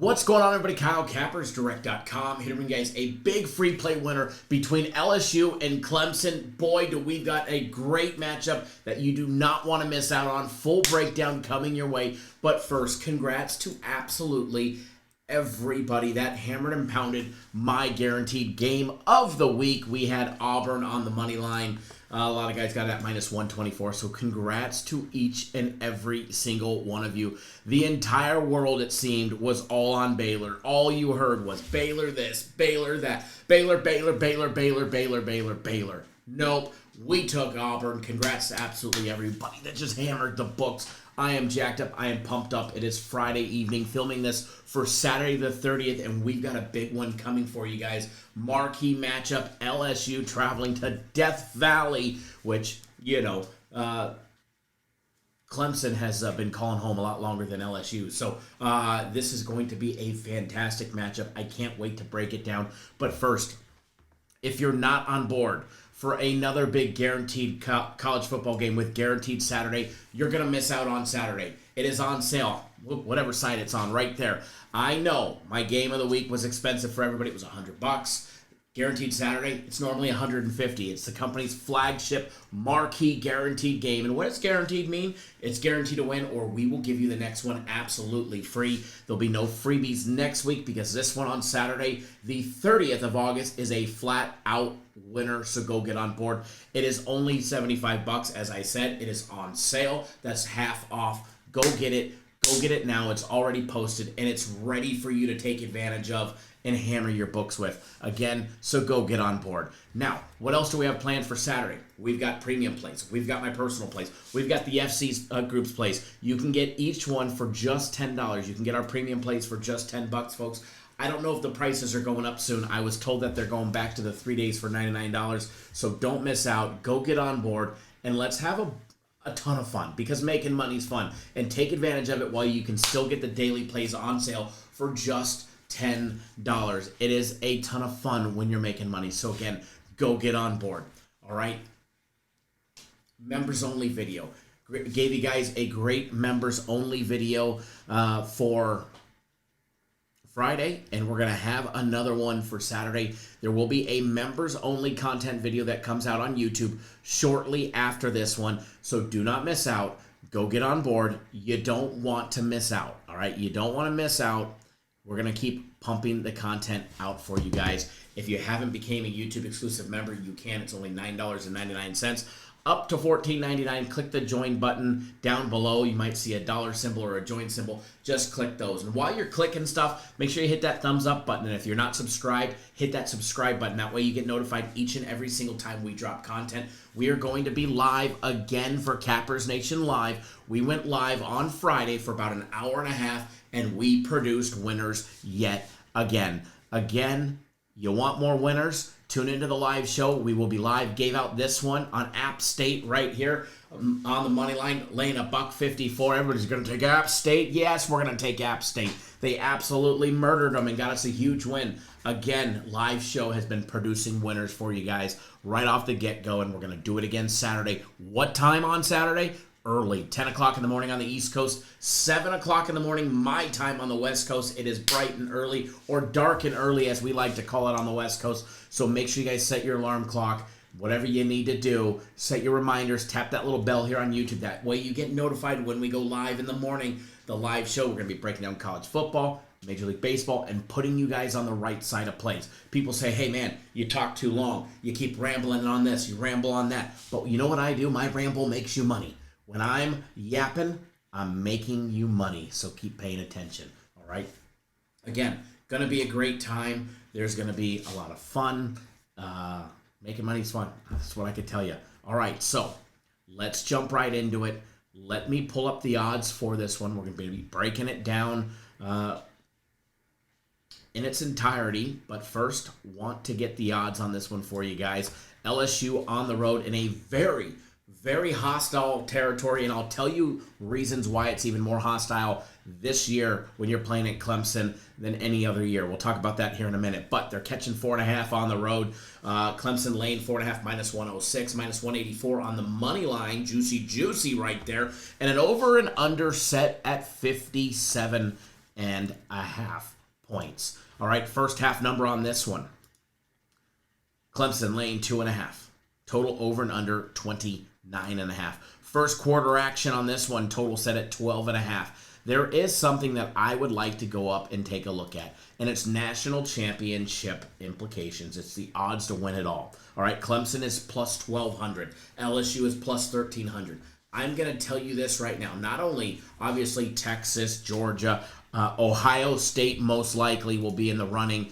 What's going on, everybody? Kyle, CappersDirect.com, here to bring you guys a big free play winner between LSU and Clemson. Boy, do we got a great matchup that you do not want to miss out on. Full breakdown coming your way. But first, congrats to absolutely everybody that hammered and pounded my guaranteed game of the week. We had Auburn on the money line. A lot of guys got it at minus 124, so congrats to each and every single one of you. The entire world, it seemed, was all on Baylor. All you heard was Baylor this, Baylor that, Baylor, Baylor, Baylor, Baylor, Baylor, Baylor, Baylor. Nope, we took Auburn. Congrats to absolutely everybody that just hammered the books. I am jacked up. I am pumped up. It is Friday evening, filming this for Saturday the 30th, and we've got a big one coming for you guys. Marquee matchup, LSU traveling to Death Valley, which, you know, Clemson has been calling home a lot longer than LSU. So this is going to be a fantastic matchup. I can't wait to break it down. But first, if you're not on board for another big guaranteed college football game with Guaranteed Saturday, you're going to miss out on Saturday. It is on sale, whatever site it's on, right there. I know my game of the week was expensive for everybody. It was $100. Guaranteed Saturday, it's normally $150. It's the company's flagship marquee guaranteed game. And what does guaranteed mean? It's guaranteed to win, or we will give you the next one absolutely free. There'll be no freebies next week because this one on Saturday, the 30th of August, is a flat out winner, so go get on board. It is only $75, as I said. It is on sale. That's half off. Go get it. Go get it now. It's already posted, and it's ready for you to take advantage of and hammer your books with. Again, so go get on board. Now, what else do we have planned for Saturday? We've got premium plays. We've got my personal plays. We've got the FC's groups plays. You can get each one for just $10. You can get our premium plays for just $10, folks. I don't know if the prices are going up soon. I was told that they're going back to the 3 days for $99. So don't miss out. Go get on board, and let's have a ton of fun, because making money's fun. And take advantage of it while you can still get the daily plays on sale for just $10. It is a ton of fun when you're making money. So again, go get on board. All right. Members only video. Gave you guys a great members only video for Friday, and we're going to have another one for Saturday. There will be a members only content video that comes out on YouTube shortly after this one. So do not miss out. Go get on board. You don't want to miss out. All right. You don't want to miss out. We're going to keep pumping the content out for you guys. If you haven't became a YouTube exclusive member, you can. It's only $9.99. Up to $14.99. Click the join button down below. You might see a dollar symbol or a join symbol. Just click those. And while you're clicking stuff, make sure you hit that thumbs up button. And if you're not subscribed, hit that subscribe button. That way you get notified each and every single time we drop content. We are going to be live again for Cappers Nation Live. We went live on Friday for about an hour and a half, and we produced winners yet again. Again, you want more winners? Tune into the live show. We will be live. Gave out this one on App State right here on the money line, laying $1.54. Everybody's going to take App State. Yes, we're going to take App State. They absolutely murdered them and got us a huge win. Again, live show has been producing winners for you guys right off the get-go, and we're going to do it again Saturday. What time on Saturday? Early, 10 o'clock in the morning on the East Coast, 7 o'clock in the morning my time on the West Coast. It is bright and early, or dark and early as we like to call it on the West Coast. So make sure you guys set your alarm clock, whatever you need to do. Set your reminders, tap that little bell here on YouTube. That way you get notified when we go live in the morning, the live show. We're going to be breaking down college football, Major League Baseball, and putting you guys on the right side of plays. People say, hey man, you talk too long. You keep rambling on this, you ramble on that. But you know what I do? My ramble makes you money. When I'm yapping, I'm making you money, so keep paying attention, all right? Again, going to be a great time. There's going to be a lot of fun. Making money is fun. That's what I can tell you. All right, so let's jump right into it. Let me pull up the odds for this one. We're going to be breaking it down in its entirety, but first, want to get the odds on this one for you guys. LSU on the road in a very hostile territory, and I'll tell you reasons why it's even more hostile this year when you're playing at Clemson than any other year. We'll talk about that here in a minute, but they're catching 4.5 on the road. Clemson laying 4.5 minus 106, minus 184 on the money line. Juicy right there. And an over and under set at 57.5. 12.5 points. All right, first half number on this one. Clemson laying 2.5. Total over and under 29.5. First quarter action on this one, total set at 12.5. There is something that I would like to go up and take a look at, and it's national championship implications. It's the odds to win it all. All right, Clemson is plus 1,200. LSU is plus 1,300. I'm going to tell you this right now. Not only, obviously, Texas, Georgia, Ohio State most likely will be in the running.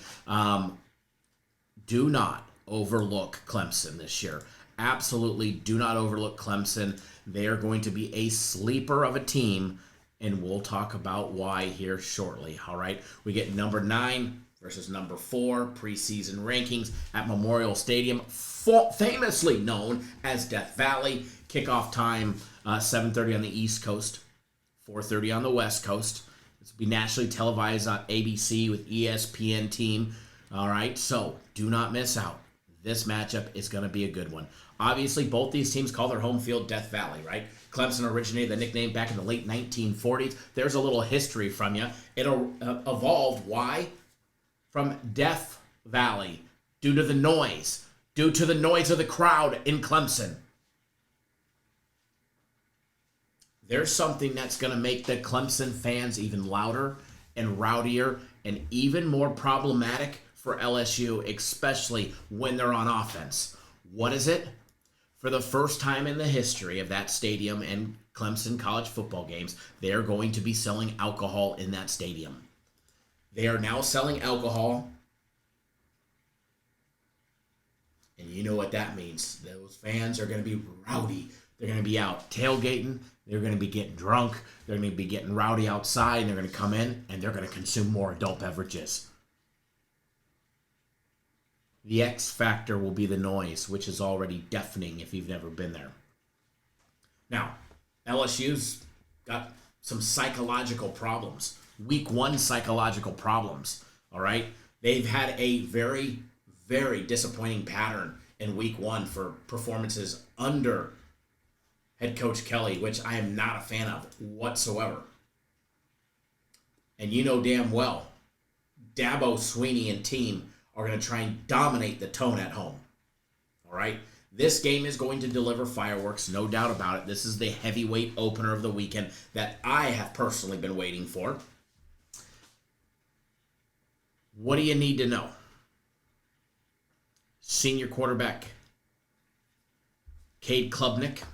Do not overlook Clemson this year. Absolutely do not overlook Clemson. They are going to be a sleeper of a team, and we'll talk about why here shortly. All right, we get number 9 versus number 4 preseason rankings at Memorial Stadium, famously known as Death Valley. Kickoff time 7:30 on the East Coast, 4:30 on the West Coast. This will be nationally televised on ABC with ESPN team. All right, so do not miss out. This matchup is going to be a good one. Obviously, both these teams call their home field Death Valley, right? Clemson originated the nickname back in the late 1940s. There's a little history from you. It evolved. Why? From Death Valley, due to the noise of the crowd in Clemson. There's something that's going to make the Clemson fans even louder and rowdier and even more problematic for LSU, especially when they're on offense. What is it? For the first time in the history of that stadium and Clemson college football games, they are going to be selling alcohol in that stadium. They are now selling alcohol, and you know what that means. Those fans are going to be rowdy. They're going to be out tailgating. They're going to be getting drunk. They're going to be getting rowdy outside, and they're going to come in, and they're going to consume more adult beverages. The X factor will be the noise, which is already deafening if you've never been there. Now, LSU's got some psychological problems. Week 1 psychological problems, all right? They've had a very, very disappointing pattern in Week 1 for performances under head coach Kelly, which I am not a fan of whatsoever. And you know damn well, Dabo Swinney and team are going to try and dominate the tone at home. All right? This game is going to deliver fireworks, no doubt about it. This is the heavyweight opener of the weekend that I have personally been waiting for. What do you need to know? Senior quarterback Cade Klubnik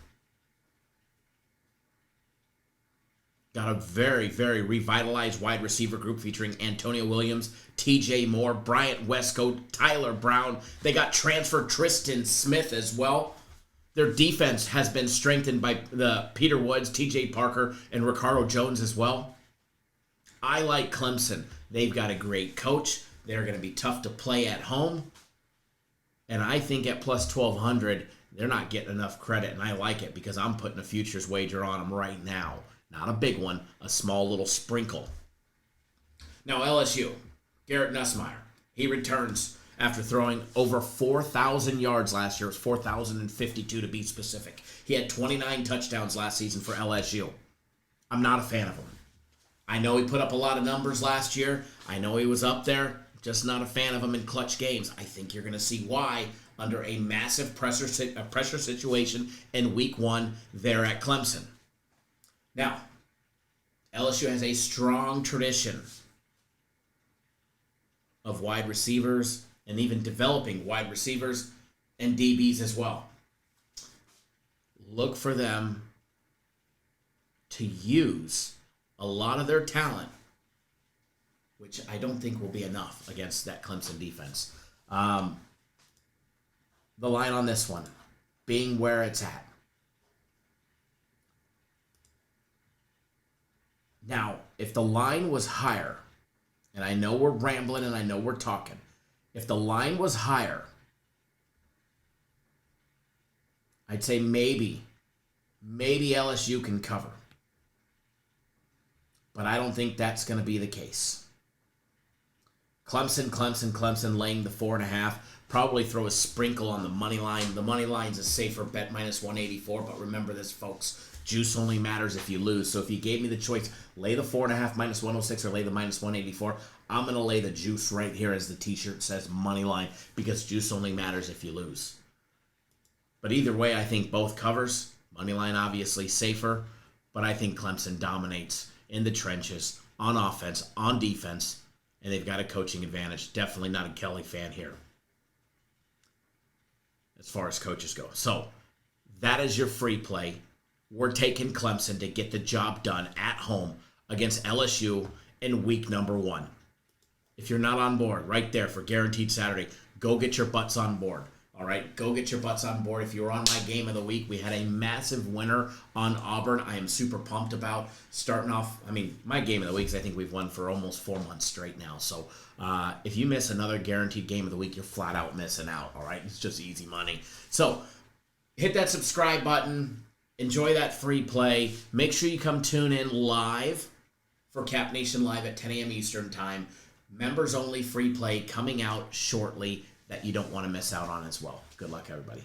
got a very, very revitalized wide receiver group featuring Antonio Williams, TJ Moore, Bryant Westcoat, Tyler Brown. They got transfer Tristan Smith as well. Their defense has been strengthened by the Peter Woods, TJ Parker, and Ricardo Jones as well. I like Clemson. They've got a great coach. They're going to be tough to play at home. And I think at plus 1,200, they're not getting enough credit, and I like it because I'm putting a futures wager on them right now. Not a big one, a small little sprinkle. Now LSU, Garrett Nussmeier, he returns after throwing over 4,000 yards last year. It was 4,052 to be specific. He had 29 touchdowns last season for LSU. I'm not a fan of him. I know he put up a lot of numbers last year. I know he was up there. Just not a fan of him in clutch games. I think you're going to see why under a massive pressure situation in Week 1 there at Clemson. Now, LSU has a strong tradition of wide receivers and even developing wide receivers and DBs as well. Look for them to use a lot of their talent, which I don't think will be enough against that Clemson defense. The line on this one being where it's at. Now, if the line was higher, and I know we're rambling and I know we're talking, if the line was higher, I'd say maybe LSU can cover. But I don't think that's going to be the case. Clemson laying the 4.5. Probably throw a sprinkle on the money line. The money line's a safer bet, minus 184. But remember this, folks. Juice only matters if you lose. So if you gave me the choice, lay the 4.5 minus 106 or lay the minus 184, I'm going to lay the juice right here as the t-shirt says money line, because juice only matters if you lose. But either way, I think both covers. Money line obviously safer, but I think Clemson dominates in the trenches, on offense, on defense, and they've got a coaching advantage. Definitely not a Kelly fan here as far as coaches go. So that is your free play. We're taking Clemson to get the job done at home against LSU in week number 1. If you're not on board, right there for Guaranteed Saturday, go get your butts on board. All right, go get your butts on board. If you were on my game of the week, we had a massive winner on Auburn. I am super pumped about starting off. I mean, my game of the week is I think we've won for almost 4 months straight now. So if you miss another guaranteed game of the week, you're flat out missing out. All right, it's just easy money. So hit that subscribe button. Enjoy that free play. Make sure you come tune in live for Cap Nation Live at 10 a.m. Eastern Time. Members only free play coming out shortly that you don't want to miss out on as well. Good luck, everybody.